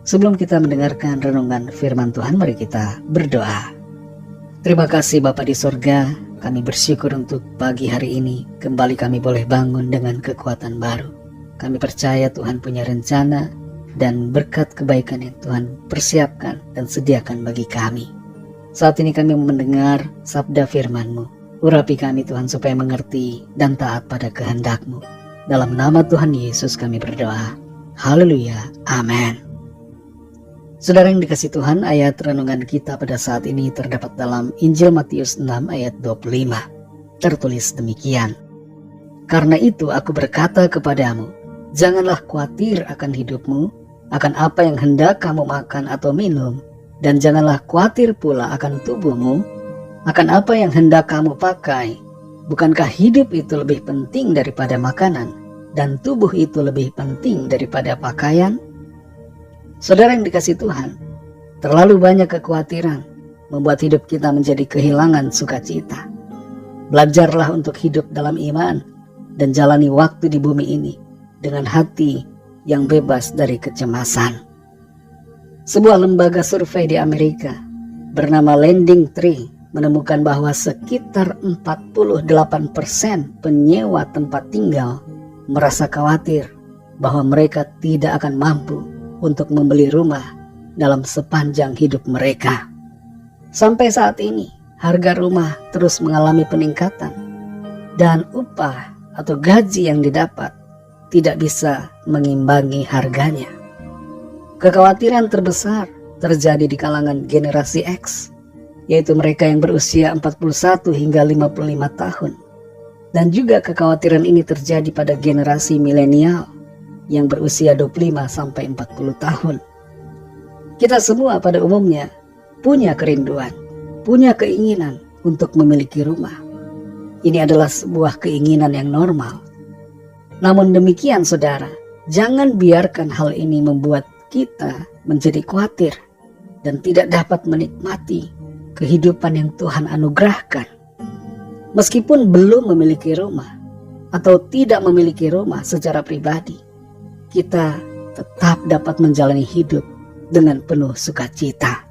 Sebelum kita mendengarkan renungan firman Tuhan, mari kita berdoa. Terima kasih Bapa di sorga, kami bersyukur untuk pagi hari ini kembali kami boleh bangun dengan kekuatan baru. Kami percaya Tuhan punya rencana dan berkat kebaikan yang Tuhan persiapkan dan sediakan bagi kami. Saat ini kami mendengar sabda firman-Mu. Urapi kami Tuhan supaya mengerti dan taat pada kehendak-Mu. Dalam nama Tuhan Yesus kami berdoa. Haleluya. Amin. Saudara yang dikasihi Tuhan, ayat renungan kita pada saat ini terdapat dalam Injil Matius 6 ayat 25. Tertulis demikian. Karena itu aku berkata kepadamu, janganlah khawatir akan hidupmu, akan apa yang hendak kamu makan atau minum, dan janganlah khawatir pula akan tubuhmu, akan apa yang hendak kamu pakai. Bukankah hidup itu lebih penting daripada makanan, dan tubuh itu lebih penting daripada pakaian? Saudara yang dikasihi Tuhan, terlalu banyak kekhawatiran membuat hidup kita menjadi kehilangan sukacita. Belajarlah untuk hidup dalam iman dan jalani waktu di bumi ini dengan hati yang bebas dari kecemasan. Sebuah lembaga survei di Amerika bernama Lending Tree menemukan bahwa sekitar 48% penyewa tempat tinggal merasa khawatir bahwa mereka tidak akan mampu untuk membeli rumah dalam sepanjang hidup mereka. Sampai saat ini, harga rumah terus mengalami peningkatan dan upah atau gaji yang didapat tidak bisa mengimbangi harganya. Kekhawatiran terbesar terjadi di kalangan generasi X, yaitu mereka yang berusia 41 hingga 55 tahun. Dan juga kekhawatiran ini terjadi pada generasi milenial yang berusia 25 sampai 40 tahun. Kita semua pada umumnya punya kerinduan, punya keinginan untuk memiliki rumah. Ini adalah sebuah keinginan yang normal. Namun demikian saudara, jangan biarkan hal ini membuat kita menjadi khawatir dan tidak dapat menikmati kehidupan yang Tuhan anugerahkan. Meskipun belum memiliki rumah atau tidak memiliki rumah secara pribadi, kita tetap dapat menjalani hidup dengan penuh sukacita.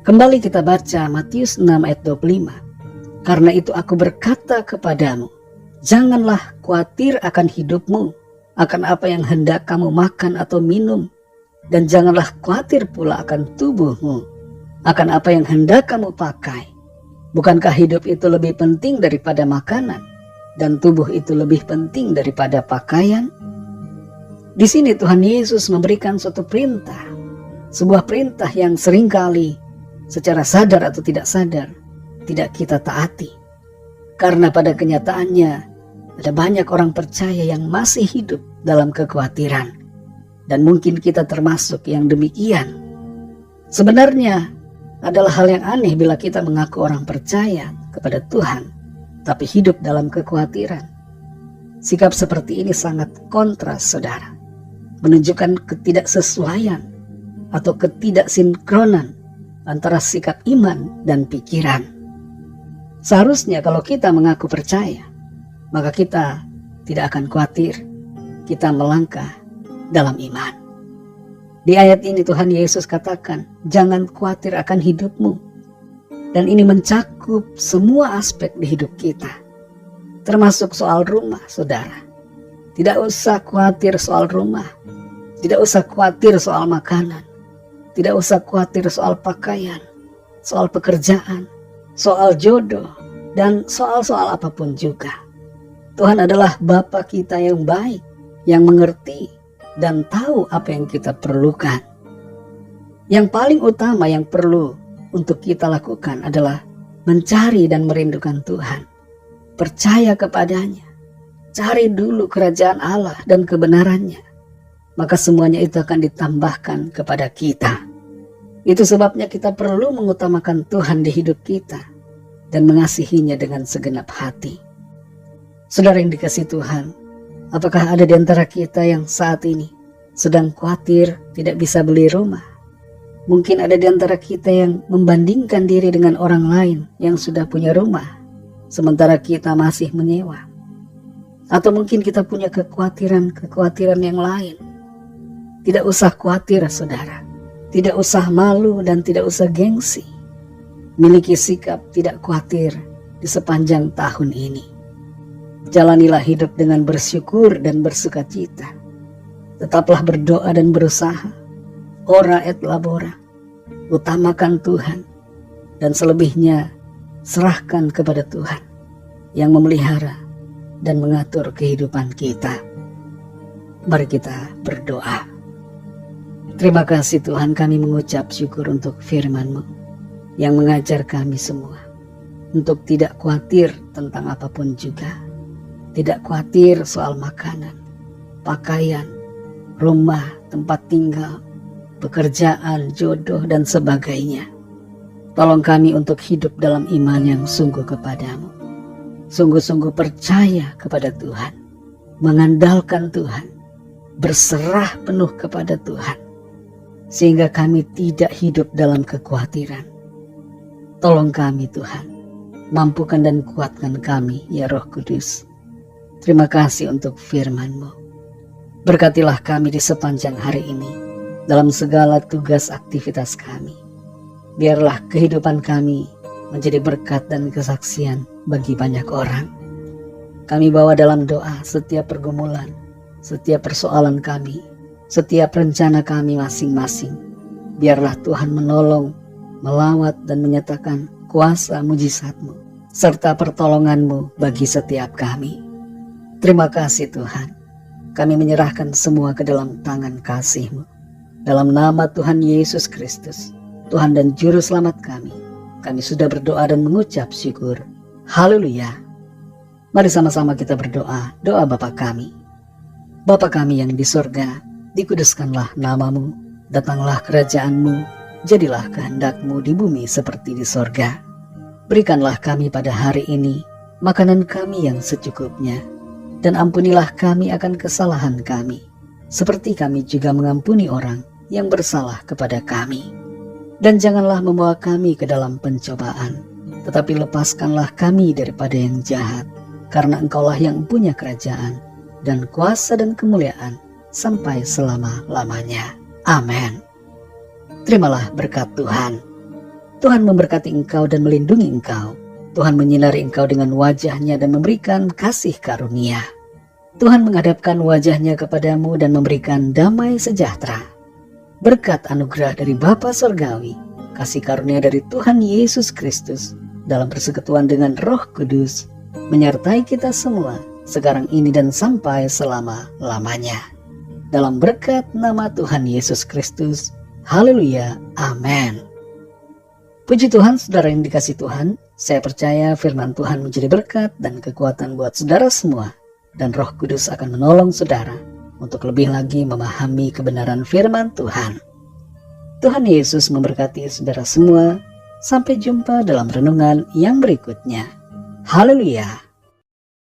Kembali kita baca Matius 6 ayat 25. Karena itu aku berkata kepadamu, janganlah khawatir akan hidupmu, akan apa yang hendak kamu makan atau minum, dan janganlah khawatir pula akan tubuhmu, akan apa yang hendak kamu pakai. Bukankah hidup itu lebih penting daripada makanan, dan tubuh itu lebih penting daripada pakaian? Di sini Tuhan Yesus memberikan suatu perintah, sebuah perintah yang seringkali secara sadar atau tidak sadar tidak kita taati. Karena pada kenyataannya ada banyak orang percaya yang masih hidup dalam kekhawatiran, dan mungkin kita termasuk yang demikian. Sebenarnya adalah hal yang aneh bila kita mengaku orang percaya kepada Tuhan, tapi hidup dalam kekhawatiran. Sikap seperti ini sangat kontras saudara, menunjukkan ketidaksesuaian atau ketidaksinkronan antara sikap iman dan pikiran. Seharusnya kalau kita mengaku percaya, maka kita tidak akan khawatir, kita melangkah dalam iman. Di ayat ini Tuhan Yesus katakan, jangan khawatir akan hidupmu. Dan ini mencakup semua aspek di hidup kita, termasuk soal rumah saudara. Tidak usah khawatir soal rumah, tidak usah khawatir soal makanan, tidak usah khawatir soal pakaian, soal pekerjaan, soal jodoh, dan soal-soal apapun juga. Tuhan adalah Bapa kita yang baik, yang mengerti dan tahu apa yang kita perlukan. Yang paling utama yang perlu untuk kita lakukan adalah mencari dan merindukan Tuhan, percaya kepadanya. Cari dulu kerajaan Allah dan kebenarannya, maka semuanya itu akan ditambahkan kepada kita. Itu sebabnya kita perlu mengutamakan Tuhan di hidup kita dan mengasihinya dengan segenap hati. Saudara yang dikasihi Tuhan, apakah ada di antara kita yang saat ini sedang khawatir tidak bisa beli rumah? Mungkin ada di antara kita yang membandingkan diri dengan orang lain yang sudah punya rumah, sementara kita masih menyewa. Atau mungkin kita punya kekhawatiran yang lain. Tidak usah khawatir saudara, tidak usah malu dan tidak usah gengsi. Miliki sikap tidak khawatir di sepanjang tahun ini. Jalanilah hidup dengan bersyukur dan bersukacita. Tetaplah berdoa dan berusaha. Ora et labora. Utamakan Tuhan. Dan selebihnya serahkan kepada Tuhan yang memelihara dan mengatur kehidupan kita. Mari kita berdoa. Terima kasih Tuhan, kami mengucap syukur untuk firman-Mu yang mengajar kami semua untuk tidak khawatir tentang apapun juga. Tidak khawatir soal makanan, pakaian, rumah, tempat tinggal, pekerjaan, jodoh, dan sebagainya. Tolong kami untuk hidup dalam iman yang sungguh kepadamu. Sungguh-sungguh percaya kepada Tuhan, mengandalkan Tuhan, berserah penuh kepada Tuhan, sehingga kami tidak hidup dalam kekhawatiran. Tolong kami Tuhan, mampukan dan kuatkan kami ya Roh Kudus. Terima kasih untuk firman-Mu. Berkatilah kami di sepanjang hari ini, dalam segala tugas aktivitas kami. Biarlah kehidupan kami menjadi berkat dan kesaksian bagi banyak orang. Kami bawa dalam doa setiap pergumulan, setiap persoalan kami, setiap rencana kami masing-masing. Biarlah Tuhan menolong, melawat dan menyatakan kuasa mujizat-Mu serta pertolongan-Mu bagi setiap kami. Terima kasih Tuhan. Kami menyerahkan semua ke dalam tangan kasih-Mu. Dalam nama Tuhan Yesus Kristus, Tuhan dan Juru Selamat kami sudah berdoa dan mengucap syukur. Haleluya. Mari sama-sama kita berdoa, doa Bapa kami. Bapa kami yang di sorga, dikuduskanlah nama-Mu, datanglah kerajaan-Mu, jadilah kehendak-Mu di bumi seperti di sorga. Berikanlah kami pada hari ini makanan kami yang secukupnya, dan ampunilah kami akan kesalahan kami, seperti kami juga mengampuni orang yang bersalah kepada kami. Dan janganlah membawa kami ke dalam pencobaan, tetapi lepaskanlah kami daripada yang jahat, karena Engkaulah yang punya kerajaan, dan kuasa dan kemuliaan, sampai selama-lamanya. Amin. Terimalah berkat Tuhan. Tuhan memberkati engkau dan melindungi engkau. Tuhan menyinari engkau dengan wajah-Nya dan memberikan kasih karunia. Tuhan menghadapkan wajah-Nya kepadamu dan memberikan damai sejahtera. Berkat anugerah dari Bapa Surgawi, kasih karunia dari Tuhan Yesus Kristus, dalam persekutuan dengan Roh Kudus, menyertai kita semua, sekarang ini dan sampai selama-lamanya. Dalam berkat nama Tuhan Yesus Kristus. Haleluya. Amin. Puji Tuhan, saudara yang dikasih Tuhan. Saya percaya firman Tuhan menjadi berkat dan kekuatan buat saudara semua. Dan Roh Kudus akan menolong saudara untuk lebih lagi memahami kebenaran firman Tuhan. Tuhan Yesus memberkati saudara semua. Sampai jumpa dalam renungan yang berikutnya. Haleluya.